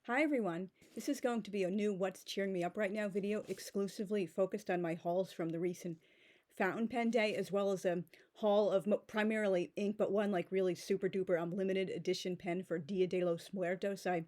Hi everyone, this is going to be a new What's Cheering Me Up Right Now video exclusively focused on my hauls from the recent fountain pen day, as well as a haul of primarily ink, but one like really super duper limited edition pen for Dia de los Muertos. I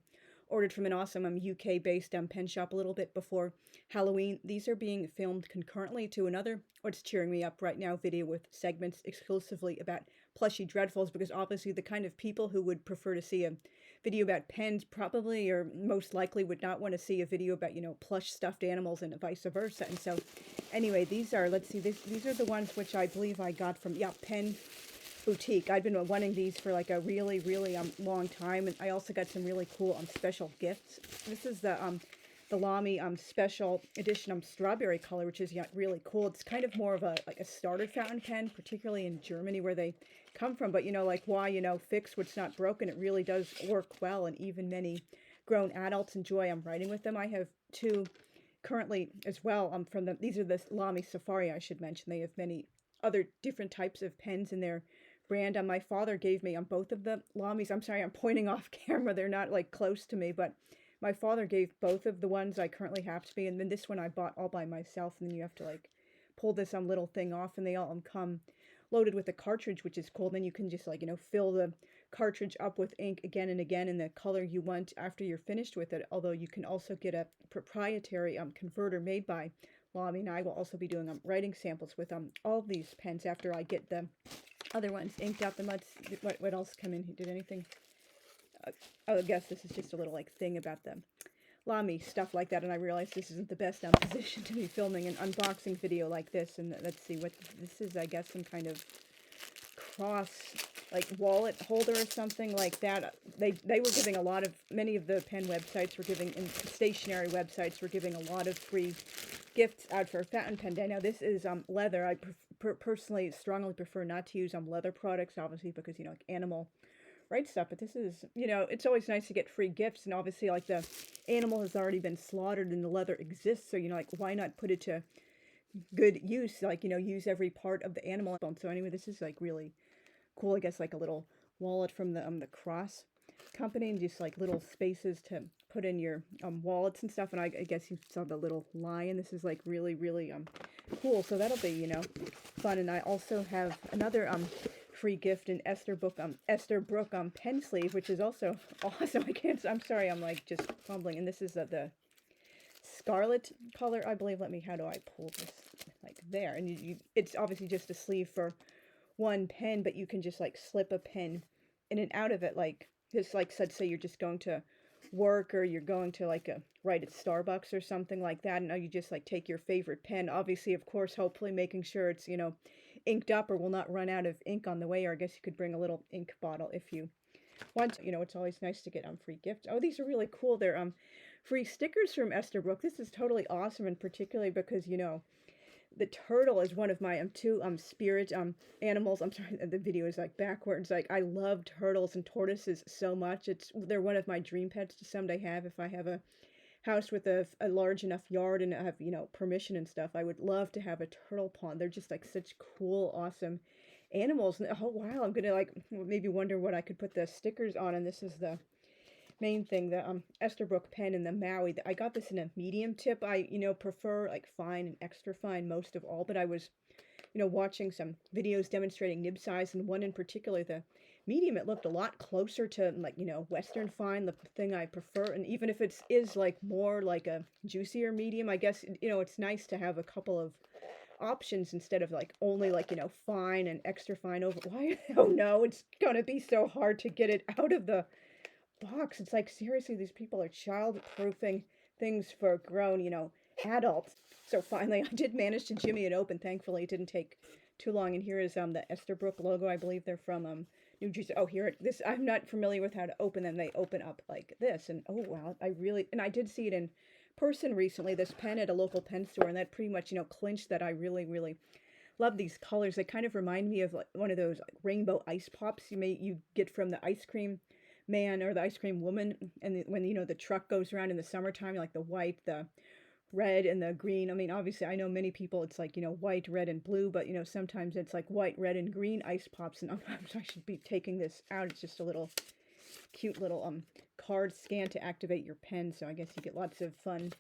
ordered from an awesome UK based pen shop a little bit before Halloween. These are being filmed concurrently to another What's Cheering Me Up Right Now video with segments exclusively about plushy dreadfuls, because obviously the kind of people who would prefer to see a video about pens probably or most likely would not want to see a video about, plush stuffed animals and vice versa. And so anyway, these are, let's see, these are the ones which I believe I got from, Pen Boutique. I've been wanting these for like a really, really long time, and I also got some really cool special gifts. This is the Lamy special edition strawberry color, which is really cool. It's kind of more of a starter fountain pen, particularly in Germany where they come from. But like why fix what's not broken. It really does work well, and even many grown adults enjoy writing with them. I have two currently as well. From them. These are the Lamy Safari. I should mention they have many other different types of pens in their brand. My father gave me both of the Lamys. I'm sorry, I'm pointing off camera. They're not like close to me, but my father gave both of the ones I currently have to me, and then this one I bought all by myself, and then you have to like pull this little thing off, and they all come loaded with a cartridge, which is cool. Then you can just like, fill the cartridge up with ink again and again in the color you want after you're finished with it, although you can also get a proprietary converter made by Lamy, and I will also be doing writing samples with all these pens after I get the other ones inked up. And let's, what else come in here? Did anything... I guess this is just a little like thing about the Lamy stuff like that, and I realize this isn't the best position to be filming an unboxing video like this. And let's see what this is. I guess some kind of cross like wallet holder or something like that. They were giving a lot of, many of the pen websites were giving, and stationery websites were giving a lot of free gifts out for fountain pen day. Now this is leather. I personally strongly prefer not to use leather products, obviously, because like animal stuff, but this is, it's always nice to get free gifts, and obviously like the animal has already been slaughtered and the leather exists, so like why not put it to good use, like use every part of the animal. So anyway, this is like really cool. I guess like a little wallet from the Cross company, and just like little spaces to put in your wallets and stuff. And I guess you saw the little lion. This is like really, really cool, so that'll be fun. And I also have another free gift, an Esther Brooke pen sleeve, which is also awesome. I'm sorry, I'm like just fumbling. And this is the scarlet color, I believe. How do I pull this? Like there. And it's obviously just a sleeve for one pen, but you can just like slip a pen in and out of it, like just like, let's say you're just going to work, or you're going to like write at Starbucks or something like that, and now you just like take your favorite pen, obviously, of course, hopefully making sure it's inked up or will not run out of ink on the way. Or I guess you could bring a little ink bottle if you want to. It's always nice to get free gifts. Oh, these are really cool. They're free stickers from Esther Brooke. This is totally awesome, and particularly because the turtle is one of my two spirit animals. I'm sorry, the video is like backwards. Like I love turtles and tortoises so much. They're one of my dream pets to someday have. If I have a house with a large enough yard and I have permission and stuff, I would love to have a turtle pond. They're just like such cool, awesome animals. And oh wow, I'm gonna like maybe wonder what I could put the stickers on. And this is the main thing, the Esther Brooke pen in the Maui. I got this in a medium tip. I prefer like fine and extra fine most of all, but I was watching some videos demonstrating nib size, and one in particular, the medium, it looked a lot closer to like Western fine, the thing I prefer. And even if it is like more like a juicier medium, I guess it's nice to have a couple of options instead of like only like fine and extra fine over. Why? Oh no, it's gonna be so hard to get it out of the box. It's like, seriously, these people are child-proofing things for grown, adults. So finally, I did manage to jimmy it open. Thankfully, it didn't take too long. And here is the Esther Brooke logo. I believe they're from New Jersey. Oh, here this. I'm not familiar with how to open them. They open up like this, and oh wow, I did see it in person recently. This pen at a local pen store, and that pretty much clinched that I really, really love these colors. They kind of remind me of like one of those like rainbow ice pops you get from the ice cream man or the ice cream woman, and when the truck goes around in the summertime, like the white, the red, and the green. I mean, obviously, I know many people it's like white, red, and blue, but sometimes it's like white, red, and green ice pops. And I should be taking this out. It's just a little cute little card scan to activate your pen. So I guess you get lots of fun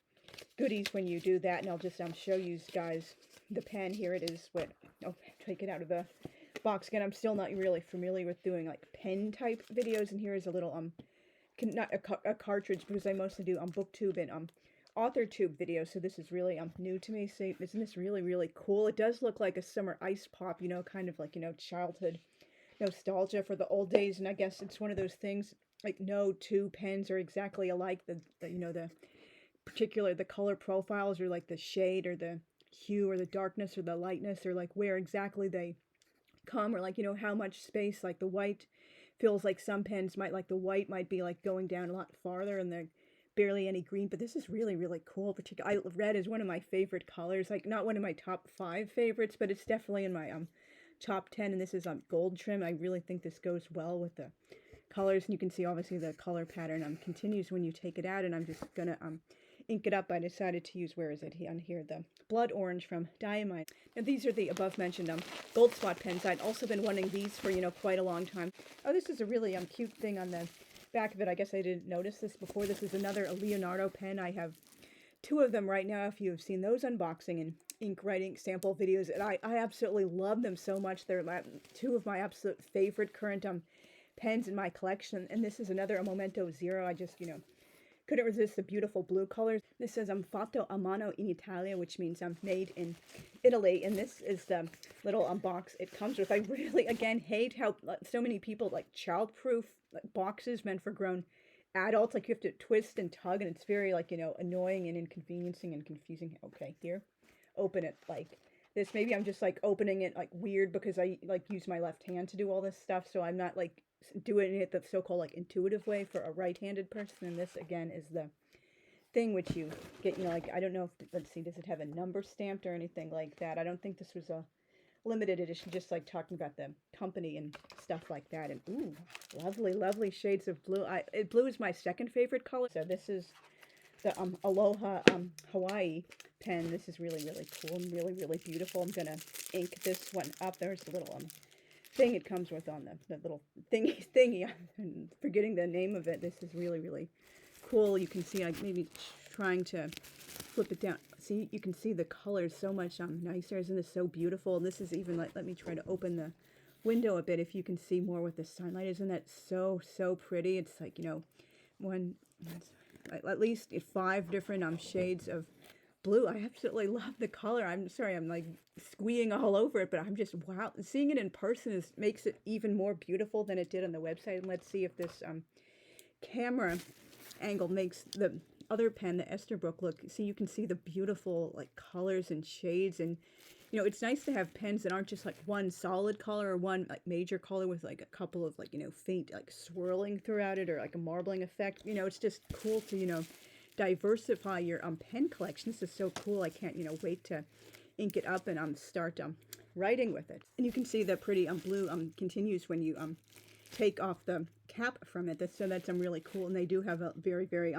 goodies when you do that. And I'll just show you guys the pen. Here it is. I'll take it out of the box again. I'm still not really familiar with doing like pen type videos. And here is a little not a cartridge, because I mostly do booktube and author tube videos. So this is really new to me. So isn't this really, really cool? It does look like a summer ice pop, you know, kind of like, you know, childhood nostalgia for the old days. And I guess it's one of those things, like no two pens are exactly alike. The you know, the color profiles, or like the shade or the hue or the darkness or the lightness, or like where exactly they come, or like, you know, how much space, like the white feels like some pens might, like the white might be like going down a lot farther and there's barely any green. But this is really, really cool. Red is one of my favorite colors, like not one of my top 5 favorites, but it's definitely in my top 10. And this is gold trim. I really think this goes well with the colors, and you can see obviously the color pattern continues when you take it out. And I'm just gonna ink it up. I decided to use, where is it on here, the blood orange from Diamine. And these are the above mentioned gold spot pens. I'd also been wanting these for, you know, quite a long time. Oh, this is a really cute thing on the back of it. I guess I didn't notice this before. This is another Leonardo pen. I have 2 of them right now, if you have seen those unboxing and ink writing sample videos. And I absolutely love them so much. They're 2 of my absolute favorite current pens in my collection. And this is another Momento Zero. I just, you know, couldn't resist the beautiful blue colors. This says fatto a mano in Italia, which means made in Italy. And this is the little box it comes with. I really, again, hate how so many people like childproof boxes meant for grown adults. Like you have to twist and tug, and it's very, like, you know, annoying and inconveniencing and confusing. Okay, here, open it like this. Maybe I'm just like opening it like weird because I like use my left hand to do all this stuff, so I'm not like doing it the so-called like intuitive way for a right-handed person. And this again is the thing which you get, you know, like, I don't know if, let's see, does it have a number stamped or anything like that? I don't think this was a limited edition, just like talking about the company and stuff like that. And ooh, lovely, lovely shades of blue. Blue is my second favorite color. So this is the Aloha Hawaii pen. This is really, really cool and really, really beautiful. I'm gonna ink this one up. There's the little thing it comes with on the little thingy. I'm forgetting the name of it. This is really, really cool. You can see, like, maybe trying to flip it down. See, you can see the colors so much nicer. Isn't this so beautiful? And this is even like, let me try to open the window a bit if you can see more with the sunlight. Isn't that so, so pretty? It's like, you know, at least 5 different shades of blue. I absolutely love the color. I'm sorry, I'm like squeeing all over it, but I'm just, wow. Seeing it in person makes it even more beautiful than it did on the website. And let's see if this camera angle makes the other pen, the Esterbrook, look. See, you can see the beautiful like colors and shades. And you know, it's nice to have pens that aren't just like one solid color or one like major color with like a couple of like, you know, faint like swirling throughout it, or like a marbling effect. You know, it's just cool to, you know, diversify your pen collection. This is so cool. I can't, you know, wait to ink it up and start writing with it. And you can see the pretty blue continues when you take off the cap from it. So that's really cool. And they do have a very, very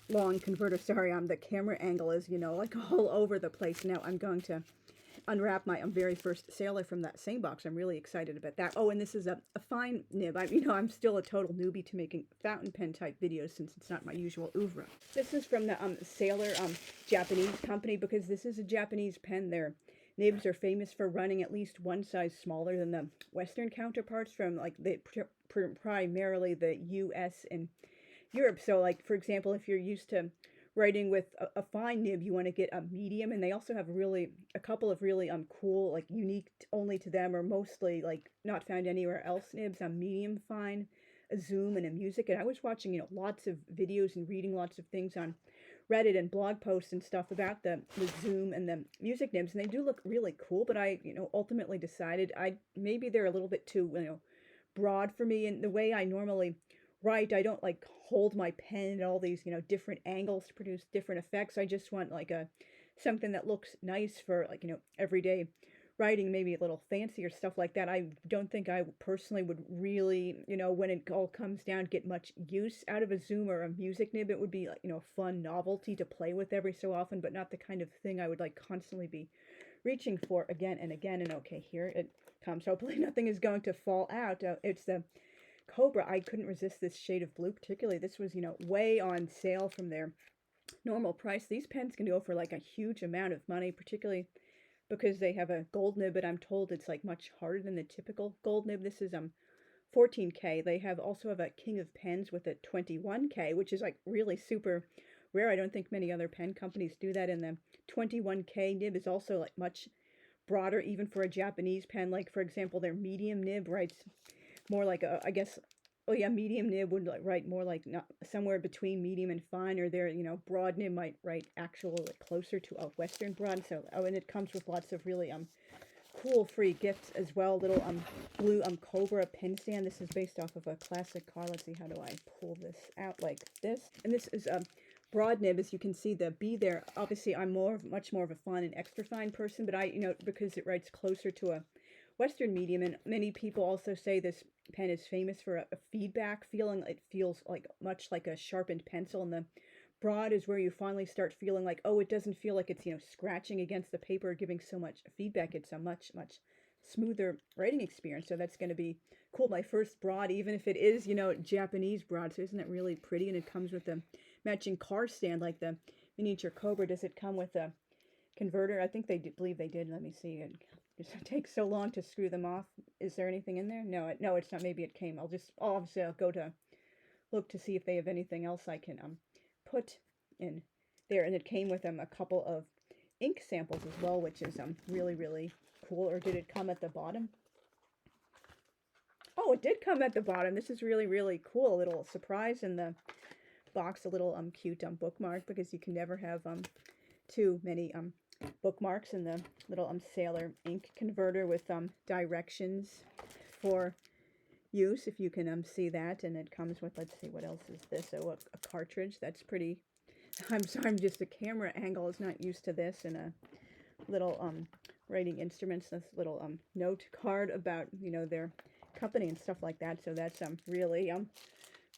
long converter. Sorry, the camera angle is, you know, like all over the place. Now I'm going to unwrap my very first sailor from that same box. I'm really excited about that. Oh, and this is a fine nib. I'm still a total newbie to making fountain pen type videos since it's not my usual oeuvre. This is from the Sailor Japanese company, because this is a Japanese pen. Their nibs are famous for running at least one size smaller than the Western counterparts from like primarily the US and Europe. So like, for example, if you're used to writing with a fine nib, you want to get a medium. And they also have a couple of really cool, like unique only to them, or mostly like not found anywhere else nibs, medium fine, a zoom, and a music. And I was watching, you know, lots of videos and reading lots of things on Reddit and blog posts and stuff about the zoom and the music nibs, and they do look really cool. But I, you know, ultimately decided maybe they're a little bit too, you know, broad for me. And the way I normally write, I don't like hold my pen at all these, you know, different angles to produce different effects. I just want like something that looks nice for like, you know, everyday writing, maybe a little fancier stuff like that. I don't think I personally would really, you know, when it all comes down, get much use out of a zoom or a music nib. It would be like, you know, a fun novelty to play with every so often, but not the kind of thing I would like constantly be reaching for again and again. And okay, here it comes. Hopefully nothing is going to fall out. It's the Cobra, I couldn't resist this shade of blue particularly. This was, you know, way on sale from their normal price. These pens can go for like a huge amount of money, particularly because they have a gold nib, but I'm told it's like much harder than the typical gold nib. This is 14K. They also have a King of Pens with a 21K, which is like really super rare. I don't think many other pen companies do that. And the 21K nib is also like much broader, even for a Japanese pen. Like, for example, their medium nib writes more like a, I guess, oh yeah, medium nib would like write more like not somewhere between medium and fine, or their, you know, broad nib might write actual like closer to a Western broad. So, oh, and it comes with lots of really cool free gifts as well. Little blue Cobra pen stand. This is based off of a classic car. Let's see, how do I pull this out like this? And this is broad nib. As you can see the B there. Obviously I'm much more of a fine and extra fine person, but I, you know, because it writes closer to a Western medium, and many people also say this pen is famous for a feedback feeling. It feels like much like a sharpened pencil, and the broad is where you finally start feeling like, oh, it doesn't feel like it's, you know, scratching against the paper, giving so much feedback. It's a much smoother writing experience. So that's going to be cool. My first broad, even if it is, you know, Japanese broad. So isn't it really pretty? And it comes with a matching car stand like the miniature Cobra. Does it come with a converter? I think they believe they did. Let me see. It just takes so long to screw them off. Is there anything in there? No, no, it's not. Maybe it came. Obviously I'll go to look to see if they have anything else I can put in there. And it came with a couple of ink samples as well, which is really cool. Or did it come at the bottom? Oh, it did come at the bottom. This is really cool. A little surprise in the box. A little cute bookmark, because you can never have too many bookmarks. And the little Sailor ink converter with directions for use, if you can see that. And it comes with, let's see, what else is this? Oh, a cartridge. That's pretty. I'm sorry, I'm just, the camera angle is not used to this. And a little writing instruments. This little note card about, you know, their company and stuff like that. So that's really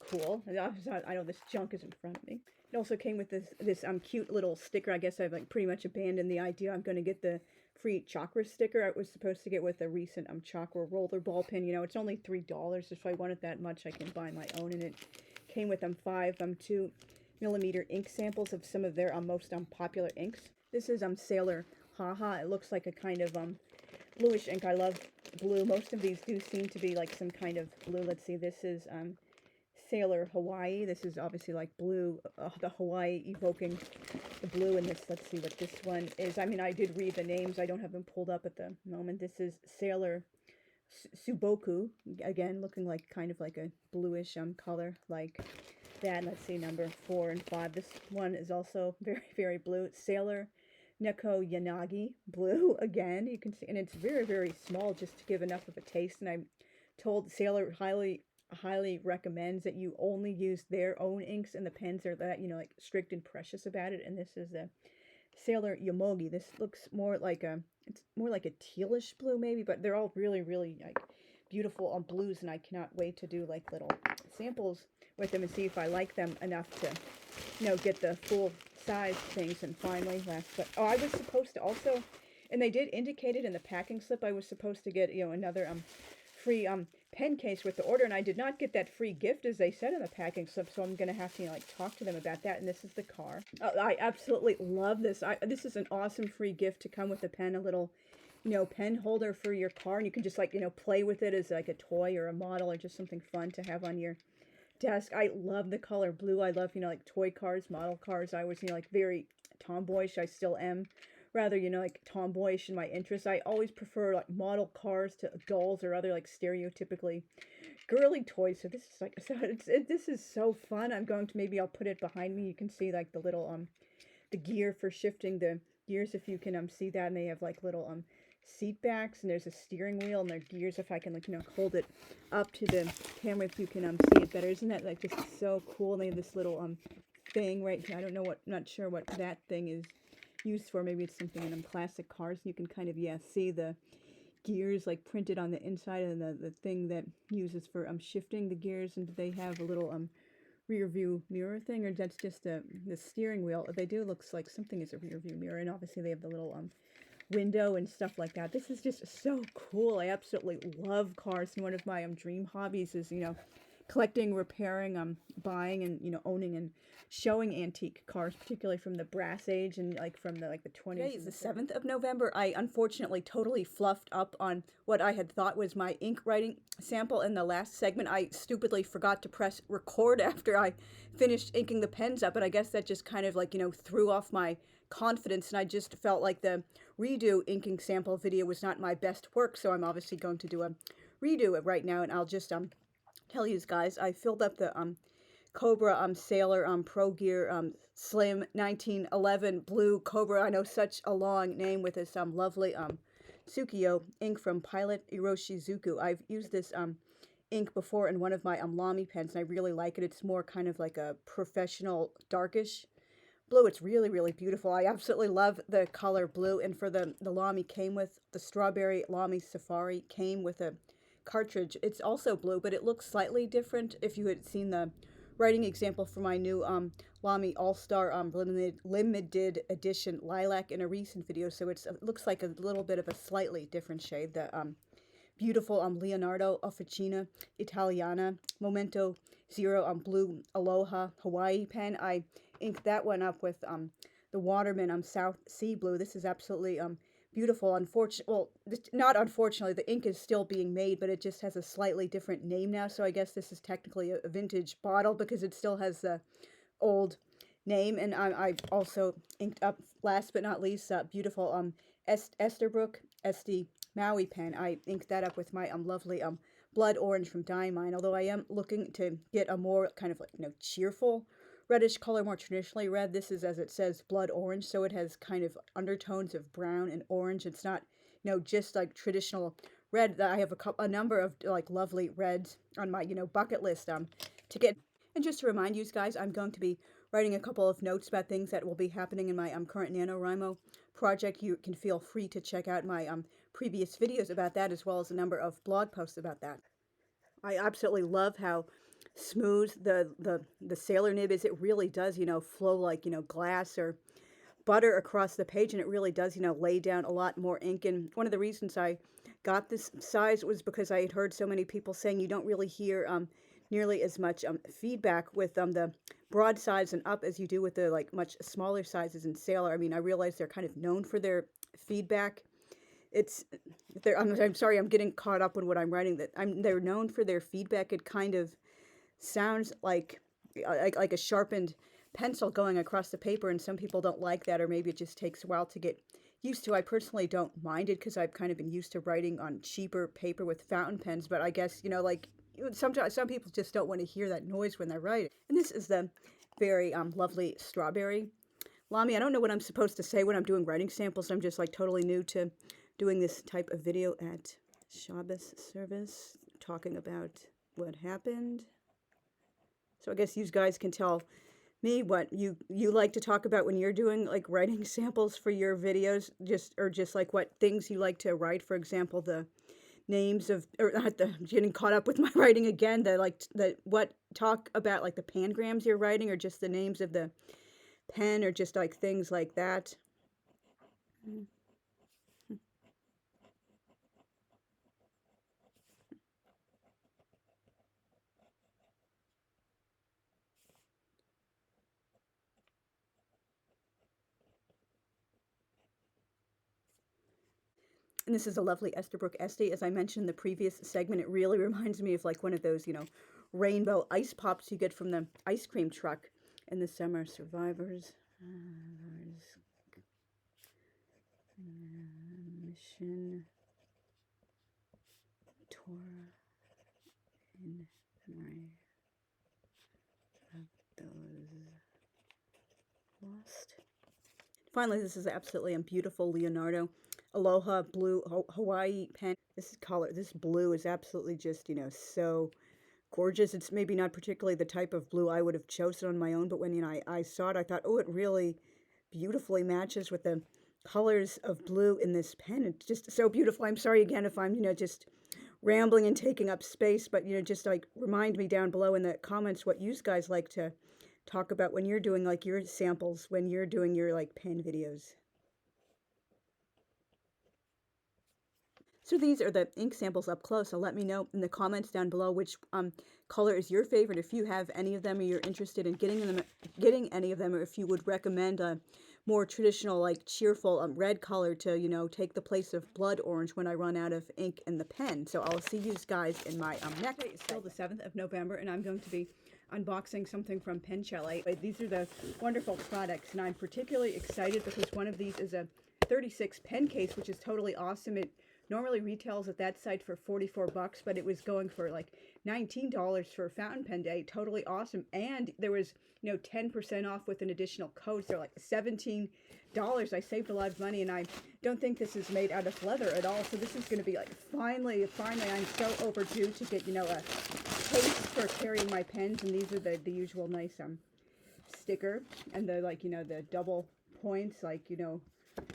cool. I know this junk is in front of me. It also came with this cute little sticker. I guess I've like pretty much abandoned the idea. I'm going to get the free chakra sticker I was supposed to get with a recent chakra roller ball pin. You know, it's only $3. If I want it that much, I can buy my own. And it came with 5 2mm ink samples of some of their most popular inks. This is Sailor Haha. It looks like a kind of bluish ink. I love blue. Most of these do seem to be like some kind of blue. Let's see. This is Sailor Hawaii. This is obviously like blue, the Hawaii evoking the blue in this. Let's see what this one is. I mean, I did read the names. I don't have them pulled up at the moment. This is Sailor Suboku. Again, looking like kind of like a bluish color like that. Let's see, number 4 and 5. This one is also very blue. Sailor Neko Yanagi, blue again. You can see, and it's very small, just to give enough of a taste. And I'm told Sailor highly recommends that you only use their own inks, and the pens are that, you know, like strict and precious about it. And this is the Sailor Yomogi. This looks more like it's more like a tealish blue maybe, but they're all really like beautiful blues, and I cannot wait to do like little samples with them and see if I like them enough to, you know, get the full size things. And finally, I was supposed to also, and they did indicate it in the packing slip, I was supposed to get, you know, another free pen case with the order, and I did not get that free gift as they said in the packing slip, so I'm gonna have to, you know, like talk to them about that. And this is the car. I absolutely love this. This is an awesome free gift to come with the pen, a little, you know, pen holder for your car, and you can just like, you know, play with it as like a toy or a model or just something fun to have on your desk. I love the color blue. I love, you know, like toy cars, model cars. I was, you know, like very tomboyish. I still am rather, you know, like tomboyish in my interests. I always prefer like model cars to dolls or other like stereotypically girly toys. So this is like, this is so fun. I'm going to, maybe I'll put it behind me. You can see like the little the gear for shifting the gears, if you can see that. And they have like little seat backs, and there's a steering wheel, and their gears, if I can like, you know, hold it up to the camera if you can see it better. Isn't that like just so cool? And they have this little thing right here. I don't know what, not sure what that thing is used for. Maybe it's something in classic cars. You can kind of, yeah, see the gears like printed on the inside, and the thing that uses for shifting the gears. And they have a little rear view mirror thing, or that's just the steering wheel. They do looks like something is a rear view mirror, and obviously they have the little window and stuff like that. This is just so cool. I absolutely love cars, and one of my dream hobbies is, you know, collecting, repairing, buying, and owning and showing antique cars, particularly from the brass age and like from the 20s. Today is the 7th of November. I unfortunately totally fluffed up on what I had thought was my ink writing sample in the last segment. I stupidly forgot to press record after I finished inking the pens up, and I guess that just kind of like threw off my confidence, and I just felt like the redo inking sample video was not my best work, so I'm obviously going to do a redo it right now, and I'll just tell you guys, I filled up the Cobra Sailor Pro Gear Slim 1911 Blue Cobra. I know, such a long name, with this lovely Tsukiyo ink from Pilot Iroshizuku. I've used this ink before in one of my Lamy pens, and I really like it. It's more kind of like a professional darkish blue. It's really, really beautiful. I absolutely love the color blue, and for the Lamy came with the Strawberry Lamy Safari, came with a cartridge. It's also blue, but it looks slightly different. If you had seen the writing example for my new Lamy All-Star limited edition lilac in a recent video, so it looks like a little bit of a slightly different shade. The beautiful Leonardo Officina Italiana Momento Zero blue Aloha Hawaii pen. I inked that one up with the Waterman South Sea Blue. This is absolutely beautiful. Not unfortunately, the ink is still being made, but it just has a slightly different name now, so I guess this is technically a vintage bottle because it still has the old name. And I also inked up, last but not least, beautiful Esterbrook SD Maui pen. I inked that up with my lovely Blood Orange from Dye Mine, although I am looking to get a more kind of like, cheerful reddish color, more traditionally red. This is, as it says, blood orange, so it has kind of undertones of brown and orange. It's not, just like traditional red. I have a number of like lovely reds on my, bucket list to get. And just to remind you guys, I'm going to be writing a couple of notes about things that will be happening in my current NaNoWriMo project. You can feel free to check out my previous videos about that, as well as a number of blog posts about that. I absolutely love how smooth the sailor nib is. It really does, flow like, glass or butter across the page, and it really does, lay down a lot more ink. And one of the reasons I got this size was because I had heard so many people saying you don't really hear nearly as much feedback with the broad size and up as you do with the like much smaller sizes in sailor. I mean, I realize they're kind of known for their feedback. I'm sorry, I'm getting caught up in what I'm writing. They're known for their feedback. It kind of sounds like a sharpened pencil going across the paper, and some people don't like that, or maybe it just takes a while to get used to. I personally don't mind it because I've kind of been used to writing on cheaper paper with fountain pens, but I guess, like sometimes some people just don't want to hear that noise when they're writing. And this is the very lovely Strawberry Lamy. I don't know what I'm supposed to say when I'm doing writing samples. I'm just like totally new to doing this type of video at Shabbos service, talking about what happened. So I guess you guys can tell me what you like to talk about when you're doing like writing samples for your videos, just like what things you like to write. For example, the names of, or not the, getting caught up with my writing again, talk about like the pangrams you're writing, or just the names of the pen, or just like things like that. And this is a lovely Esterbrook Esty. As I mentioned in the previous segment, it really reminds me of like one of those, rainbow ice pops you get from the ice cream truck in the summer. Survivors. Mission. Torah. In memory of those lost. Finally, this is absolutely a beautiful Leonardo Aloha Blue Hawaii pen. This blue is absolutely just, so gorgeous. It's maybe not particularly the type of blue I would have chosen on my own, but when, I saw it, I thought, oh, it really beautifully matches with the colors of blue in this pen. It's just so beautiful. I'm sorry again if I'm, just rambling and taking up space, but, just like remind me down below in the comments what you guys like to talk about when you're doing like your samples, when you're doing your like pen videos. So these are the ink samples up close. So let me know in the comments down below which color is your favorite, if you have any of them or you're interested in getting any of them, or if you would recommend a more traditional, like cheerful red color to, you know, take the place of blood orange when I run out of ink in the pen. So I'll see you guys in my next. It's still the 7th of November, and I'm going to be unboxing something from Penchalet. These are the wonderful products, and I'm particularly excited because one of these is a 36 pen case, which is totally awesome. It normally retails at that site for 44 bucks, but it was going for like $19 for Fountain Pen Day. Totally awesome. And there was, you know, 10% off with an additional code. So like $17. I saved a lot of money, and I don't think this is made out of leather at all. So this is going to be like, finally, I'm so overdue to get, you know, a case for carrying my pens. And these are the usual nice sticker, and the, like, you know, the double points, like, you know,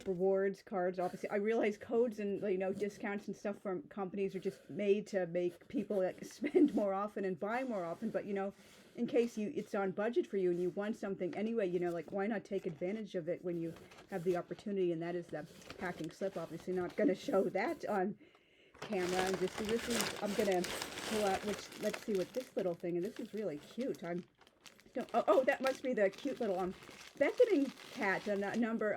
rewards cards. Obviously I realize codes and, you know, discounts and stuff from companies are just made to make people like spend more often and buy more often, but, you know, in case it's on budget for you and you want something anyway, you know, like, why not take advantage of it when you have the opportunity? And that is the packing slip. Obviously not going to show that on camera. And this is I'm gonna pull out, which, let's see what this little thing, and this is really cute. Oh, that must be the cute little beckoning cat, number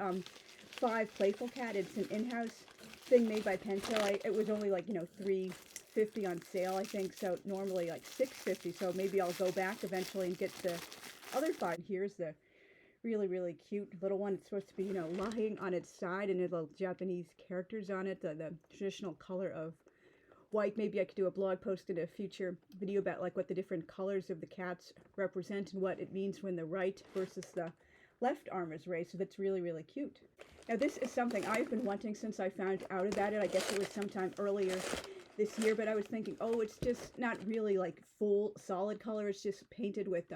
5 playful cat. It's an in-house thing made by Penchalet. It was only like, you know, $3.50 on sale, I think. So normally like $6.50. So maybe I'll go back eventually and get the other 5. Here's the really, really cute little one. It's supposed to be, you know, lying on its side, and little Japanese characters on it. The traditional color of white. Maybe I could do a blog post in a future video about like what the different colors of the cats represent and what it means when the right versus the left arm is raised. So that's really, really cute. Now this is something I've been wanting since I found out about it. I guess it was sometime earlier this year, but I was thinking, oh, it's just not really like full solid color. It's just painted with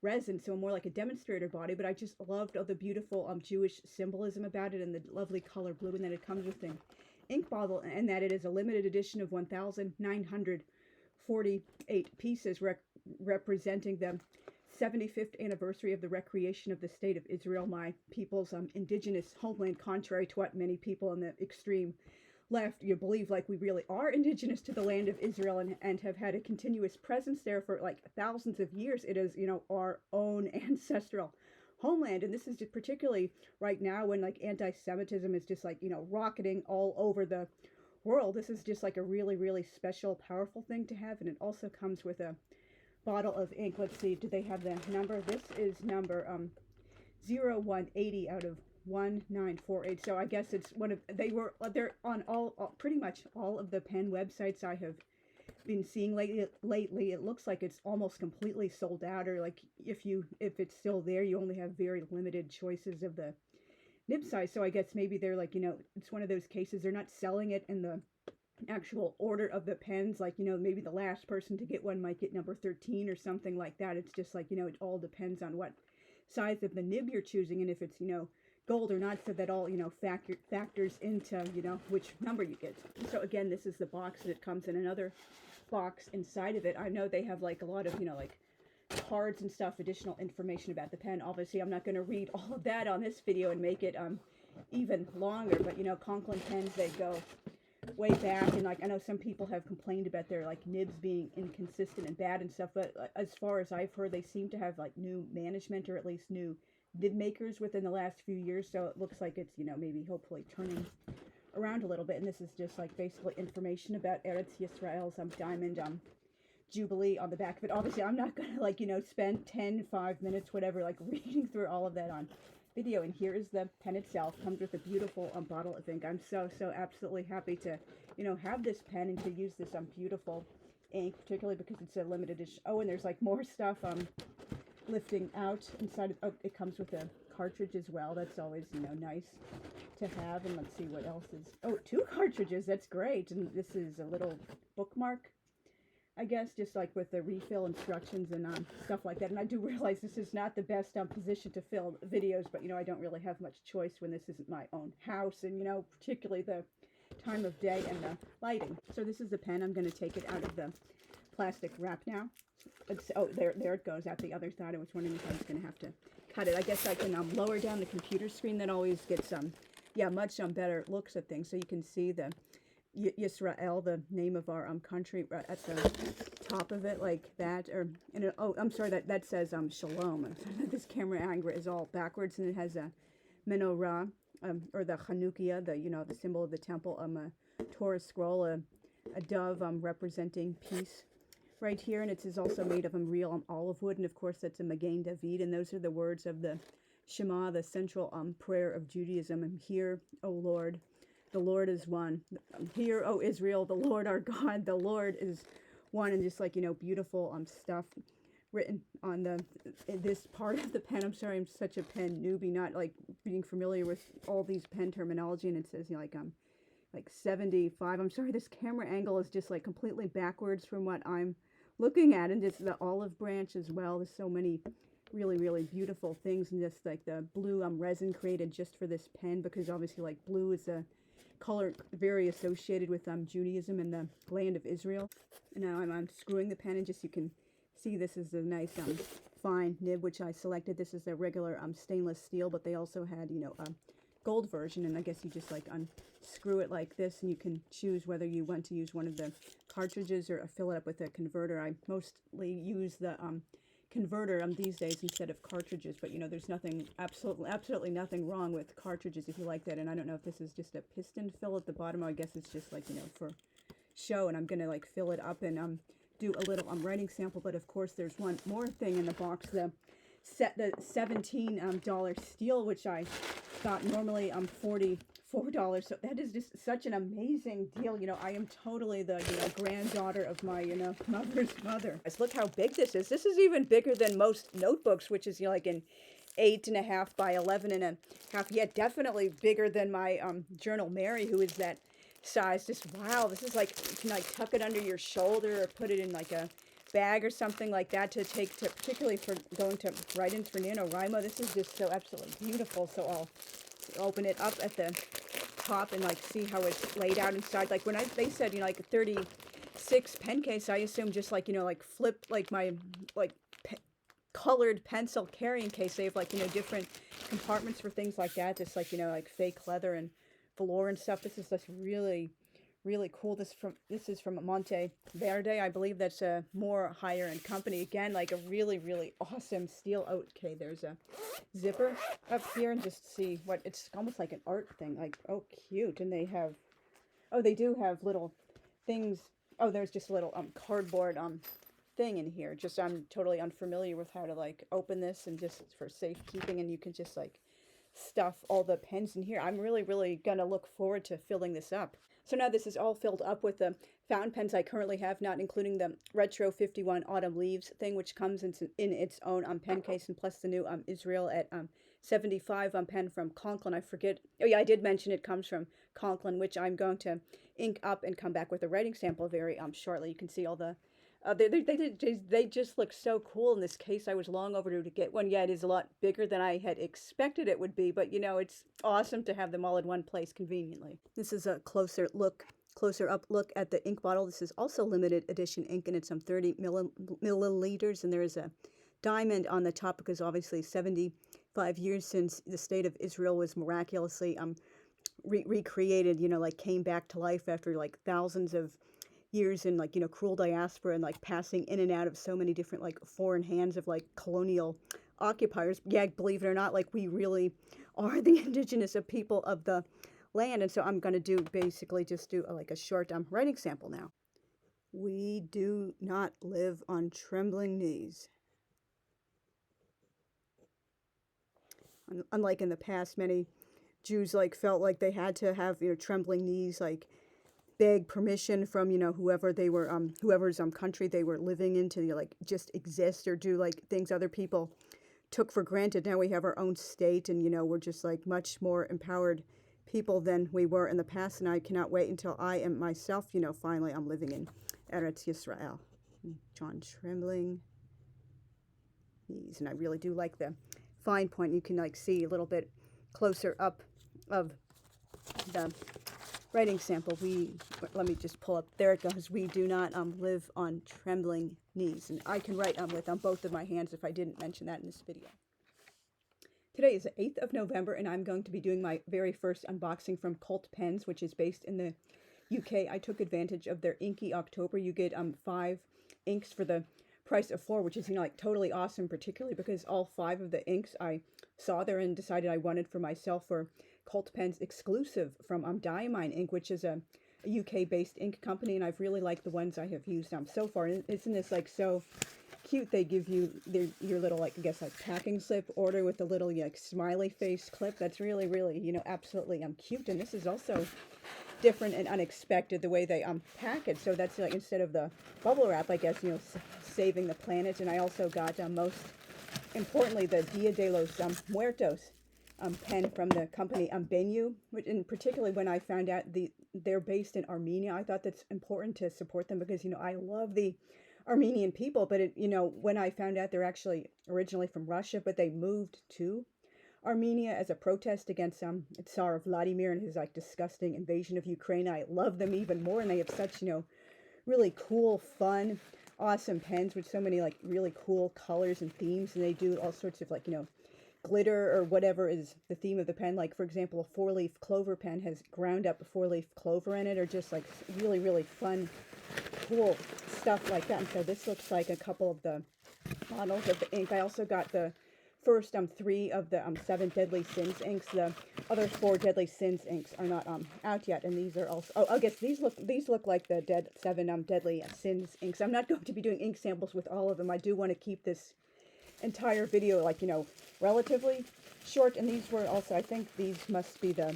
resin, so more like a demonstrator body. But I just loved all the beautiful Jewish symbolism about it, and the lovely color blue, and that it comes with an ink bottle, and that it is a limited edition of 1,948 pieces representing the 75th anniversary of the recreation of the state of Israel, my people's indigenous homeland, contrary to what many people on the extreme left, you believe, like we really are indigenous to the land of Israel and have had a continuous presence there for like thousands of years. It is, you know, our own ancestral homeland. And this is just particularly right now when like anti-Semitism is just like, you know, rocketing all over the world. This is just like a really, really special, powerful thing to have. And it also comes with a bottle of ink. Let's see, do they have the number? This is number 0180 out of 1948. So I guess it's one of, they're on pretty much all of the pen websites I have been seeing lately. It looks like it's almost completely sold out, or like if it's still there, you only have very limited choices of the nib size. So I guess maybe they're like, you know, it's one of those cases, they're not selling it in the actual order of the pens, like, you know, maybe the last person to get one might get number 13 or something like that. It's just like, you know, it all depends on what size of the nib you're choosing, and if it's, you know, gold or not, so that all, you know, factors into, you know, which number you get. So again, this is the box, and it comes in another box inside of it. I know they have like a lot of, you know, like cards and stuff, additional information about the pen. Obviously I'm not going to read all of that on this video and make it even longer, but, you know, Conklin pens, they go way back, and like I know some people have complained about their like nibs being inconsistent and bad and stuff, but as far as I've heard, they seem to have like new management, or at least new nib makers within the last few years. So it looks like it's, you know, maybe hopefully turning around a little bit. And this is just like basically information about Eretz Yisrael's diamond jubilee on the back of it. Obviously I'm not gonna, like, you know, spend 5 minutes whatever like reading through all of that on video. And here is the pen itself. Comes with a beautiful bottle of ink. I'm so absolutely happy to, you know, have this pen and to use this beautiful ink, particularly because it's a limited edition. Oh, and there's like more stuff lifting out inside. Oh, it comes with a cartridge as well. That's always, you know, nice to have. And let's see what else is. Oh, 2 cartridges. That's great. And this is a little bookmark, I guess, just like with the refill instructions and stuff like that. And I do realize this is not the best position to film videos, but, you know, I don't really have much choice when this isn't my own house, and, you know, particularly the time of day and the lighting. So this is the pen. I'm going to take it out of the plastic wrap now. Oh, there it goes out the other side. I was wondering if I was going to have to cut it. I guess I can lower down the computer screen. That always gets yeah, much better looks at things, so you can see the Yisrael, the name of our country, right at the top of it, like that. Or oh, I'm sorry, that says Shalom. I'm sorry, this camera angle is all backwards, and it has a menorah, or the Chanukia, the symbol of the temple, a Torah scroll, a dove representing peace right here, and it is also made of real olive wood, and of course that's a Magen David, and those are the words of the Shema, the central prayer of Judaism. And hear, O Lord, the Lord is one. Hear, O Israel, the Lord our God, the Lord is one. And just like, beautiful stuff written on this part of the pen. I'm sorry, I'm such a pen newbie, not like being familiar with all these pen terminology. And it says, like 75. I'm sorry, this camera angle is just like completely backwards from what I'm looking at. And it's the olive branch as well. There's so many really, really beautiful things, and just like the blue resin created just for this pen, because obviously like blue is a color very associated with Judaism and the land of Israel. And now I'm unscrewing the pen, and just you can see this is a nice fine nib which I selected. This is a regular stainless steel, but they also had a gold version, and I guess you just like unscrew it like this, and you can choose whether you want to use one of the cartridges or fill it up with a converter. I mostly use the converter these days instead of cartridges, but there's absolutely nothing wrong with cartridges if you like that. And I don't know if this is just a piston fill at the bottom, or I guess it's just like for show, and I'm gonna like fill it up and do a little writing sample. But of course there's one more thing in the box, the $17 steel, which I got normally $44. So that is just such an amazing deal. I am totally the granddaughter of my mother's mother. Look how big this is. This is even bigger than most notebooks, which is like an 8.5 by 11.5. Yeah, definitely bigger than my journal Mary, who is that size. Just wow, this is like, you can like tuck it under your shoulder or put it in like a bag or something like that to take to, particularly for going to write in for NaNoWriMo. This is just so absolutely beautiful. So I'll open it up at the top and like see how it's laid out inside. Like when they said like a 36 pen case, I assume just like like flip like my colored pencil carrying case. They have like different compartments for things like that, just like like fake leather and velour and stuff. This is just really cool. This is from Monte Verde. I believe that's a more higher end company. Again, like a really awesome steel. Okay, there's a zipper up here, and just see what it's almost like an art thing. Like, oh, cute. And they have, oh, they do have little things. Oh, there's just a little cardboard thing in here. Just I'm totally unfamiliar with how to like open this, and just for safekeeping, and you can just like stuff all the pens in here. I'm really gonna look forward to filling this up. So now this is all filled up with the fountain pens I currently have, not including the Retro 51 Autumn Leaves thing, which comes in its own pen case, and plus the new Israel at 75 pen from Conklin. I forget. Oh yeah, I did mention it comes from Conklin, which I'm going to ink up and come back with a writing sample very shortly. You can see all the they just look so cool in this case. I was long overdue to get one. Yeah, it is a lot bigger than I had expected it would be, but it's awesome to have them all in one place conveniently. This is a closer up look at the ink bottle. This is also limited edition ink, and it's 30 milliliters, and there is a diamond on the top because obviously 75 years since the state of Israel was miraculously recreated, like came back to life after like thousands of years in like cruel diaspora, and like passing in and out of so many different like foreign hands of like colonial occupiers. Yeah, believe it or not, like we really are the indigenous people of the land. And so I'm going to basically just do like a short writing sample now. We do not live on trembling knees. Unlike in the past, many Jews like felt like they had to have trembling knees, like beg permission from whoever they were, whoever's country they were living in, to like just exist or do like things other people took for granted. Now we have our own state, and we're just like much more empowered people than we were in the past. And I cannot wait until I am myself, finally I'm living in Eretz Yisrael. John Trembling knees. And I really do like the fine point. You can like see a little bit closer up of the writing sample. Let me just pull up. There it goes. We do not live on trembling knees. And I can write with both of my hands if I didn't mention that in this video. Today is the 8th of November, and I'm going to be doing my very first unboxing from Colt Pens, which is based in the UK, I took advantage of their Inky October. You get 5 inks for the price of 4, which is, you know, like totally awesome, particularly because all 5 of the inks I saw there and decided I wanted for myself were Cult Pens exclusive from Diamine Ink, which is a UK-based ink company, and I've really liked the ones I have used so far. And isn't this like so cute? They give you your little, like, I guess, like packing slip order with the little like smiley face clip. That's really, really, you know, absolutely cute. And this is also different and unexpected the way they pack it. So that's like, instead of the bubble wrap, I guess, you know, saving the planet. And I also got most importantly the Dia de los Muertos pen from the company Benyu, which, and particularly when I found out they're based in Armenia, I thought that's important to support them because, you know, I love the Armenian people, but it, you know, when I found out they're actually originally from Russia, but they moved to Armenia as a protest against Tsar Vladimir and his like disgusting invasion of Ukraine, I love them even more, and they have such, you know, really cool, fun, awesome pens with so many like really cool colors and themes, and they do all sorts of like, you know, glitter or whatever is the theme of the pen. Like, for example, a 4-leaf clover pen has ground up a 4-leaf clover in it, or just like really, really fun, cool stuff like that. And so this looks like a couple of the models of the ink. I also got the first 3 of the 7 Deadly Sins inks. The other 4 Deadly Sins inks are not out yet, and these are also, oh, I guess these look like the 7 Deadly Sins inks. I'm not going to be doing ink samples with all of them. I do want to keep this entire video, like, you know, relatively short. And these were also, I think these must be the,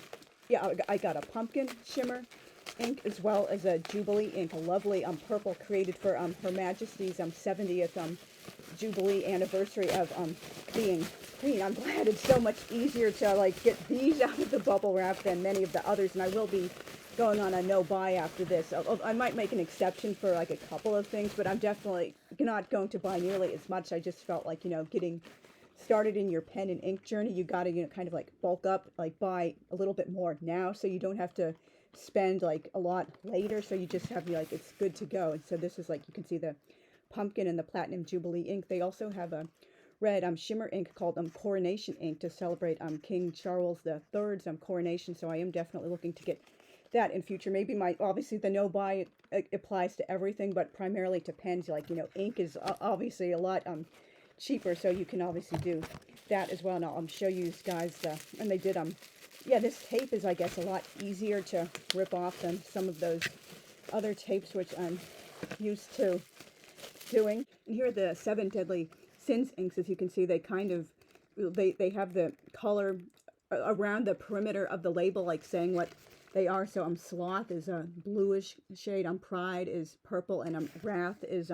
yeah, I got a pumpkin shimmer ink as well as a Jubilee ink, a lovely purple created for Her Majesty's 70th Jubilee anniversary of being queen. I'm glad it's so much easier to like get these out of the bubble wrap than many of the others, and I will be going on a no buy after this. I might make an exception for like a couple of things, but I'm definitely not going to buy nearly as much. I just felt like, you know, getting started in your pen and ink journey, you got to, you know, kind of like bulk up, like buy a little bit more now so you don't have to spend like a lot later, so you just have, like, it's good to go. And so this is like, you can see the pumpkin and the platinum Jubilee ink. They also have a red shimmer ink called Coronation ink to celebrate King Charles III's coronation, so I am definitely looking to get that in future. Maybe obviously the no buy applies to everything, but primarily to pens. Like, you know, ink is obviously a lot cheaper, so you can obviously do that as well. And I'll show you guys and they did yeah, this tape is, I guess, a lot easier to rip off than some of those other tapes which I'm used to doing. And here are the 7 Deadly Sins inks. As you can see, they kind of, they have the color around the perimeter of the label, like saying what they are. So Sloth is a bluish shade, Pride is purple, and Wrath is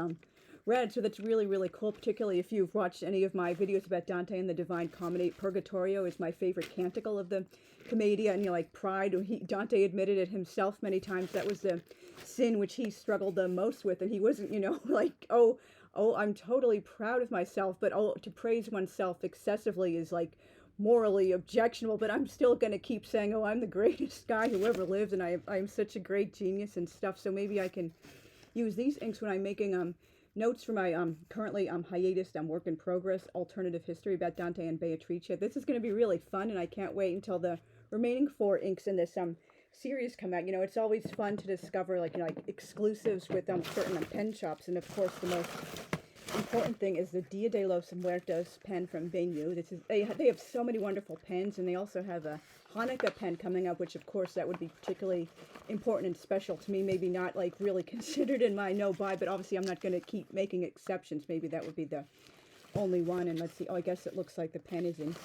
red. So that's really, really cool, particularly if you've watched any of my videos about Dante and the Divine Comedy. Purgatorio is my favorite canticle of the Commedia, and, you know, like Pride, Dante admitted it himself many times, that was the sin which he struggled the most with, and he wasn't, you know, like, oh, I'm totally proud of myself, but to praise oneself excessively is like morally objectionable. But I'm still going to keep saying, oh, I'm the greatest guy who ever lived, and I'm such a great genius and stuff. So maybe I can use these inks when I'm making notes for my currently hiatus work in progress alternative history about Dante and Beatrice. This is going to be really fun, and I can't wait until the remaining 4 inks in this series come out. You know, it's always fun to discover, like, you know, like exclusives with certain pen shops. And of course, the most important thing is the Dia de los Muertos pen from Benyu. This is, they have so many wonderful pens, and they also have a Hanukkah pen coming up, which of course that would be particularly important and special to me. Maybe not like really considered in my no buy, but obviously I'm not going to keep making exceptions. Maybe that would be the only one. And let's see, oh, I guess it looks like the pen is in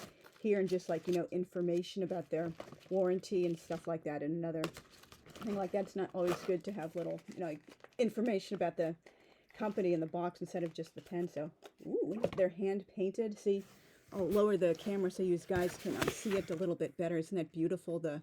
here, and just like, you know, information about their warranty and stuff like that. And another thing like that's not always good to have little, you know, like information about the company in the box instead of just the pen. So, ooh, they're hand painted. See, I'll lower the camera so you guys can see it a little bit better. Isn't that beautiful? The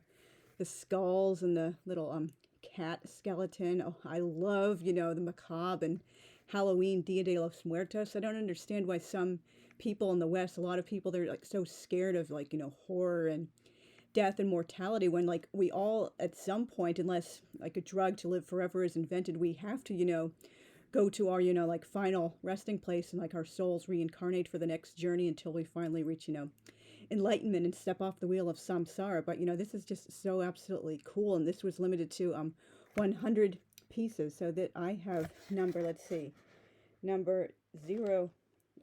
skulls and the little cat skeleton. Oh, I love, you know, the macabre and Halloween Dia de los Muertos. I don't understand why some people in the West, a lot of people, they're like so scared of, like, you know, horror and death and mortality, when like we all at some point, unless like a drug to live forever is invented, we have to, you know, go to our, you know, like final resting place, and like our souls reincarnate for the next journey until we finally reach, you know, enlightenment and step off the wheel of samsara. But, you know, this is just so absolutely cool, and this was limited to 100 pieces, so that I have number, let's see, number 0.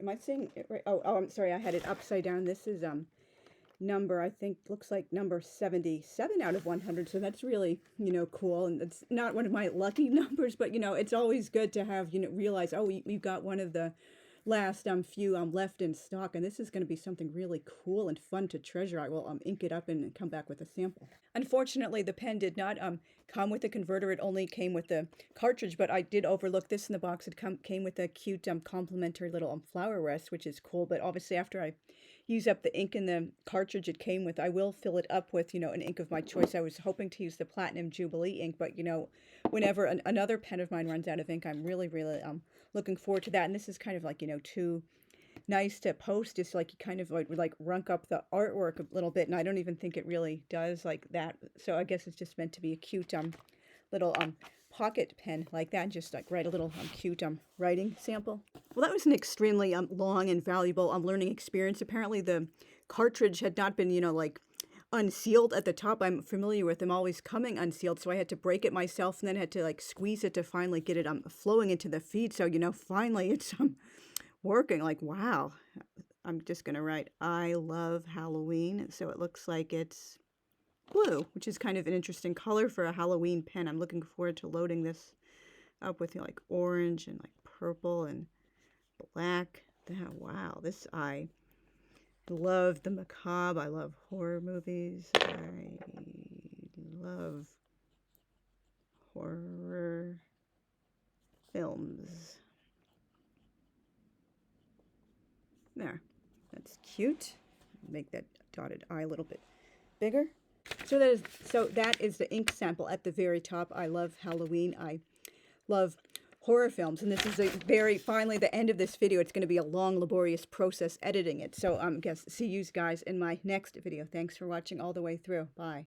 Am I saying it right? Oh, I'm sorry, I had it upside down. This is number, I think, looks like number 77 out of 100. So that's really, cool. And it's not one of my lucky numbers, but, it's always good to have, realize, oh, we've got one of the last few left in stock, and this is going to be something really cool and fun to treasure. I will ink it up and come back with a sample. Unfortunately, the pen did not come with a converter. It only came with the cartridge, but I did overlook this in the box. It came with a cute complimentary little flower rest, which is cool. But obviously, after I use up the ink in the cartridge it came with, I will fill it up with, an ink of my choice. I was hoping to use the Platinum Jubilee ink, but, whenever another pen of mine runs out of ink, I'm really, really looking forward to that. And this is kind of like, too nice to post. It's like you kind of like runk up the artwork a little bit, and I don't even think it really does like that. So I guess it's just meant to be a cute little pocket pen like that, and just like write a little cute writing sample. Well, that was an extremely long and valuable learning experience. Apparently the cartridge had not been, like unsealed at the top. I'm familiar with them always coming unsealed, so I had to break it myself, and then had to like squeeze it to finally get it flowing into the feed. So finally it's working. Like, wow. I'm just gonna write I love Halloween. So it looks like it's blue, which is kind of an interesting color for a Halloween pen. I'm looking forward to loading this up with like orange and like purple and black. Wow, this I love the macabre. I love horror movies. I love horror films. There, that's cute. Make that dotted I a little bit bigger. So that is the ink sample at the very top. I love Halloween. I love horror films, and this is finally the end of this video. It's going to be a long, laborious process editing it. So guess see you guys in my next video. Thanks for watching all the way through. Bye.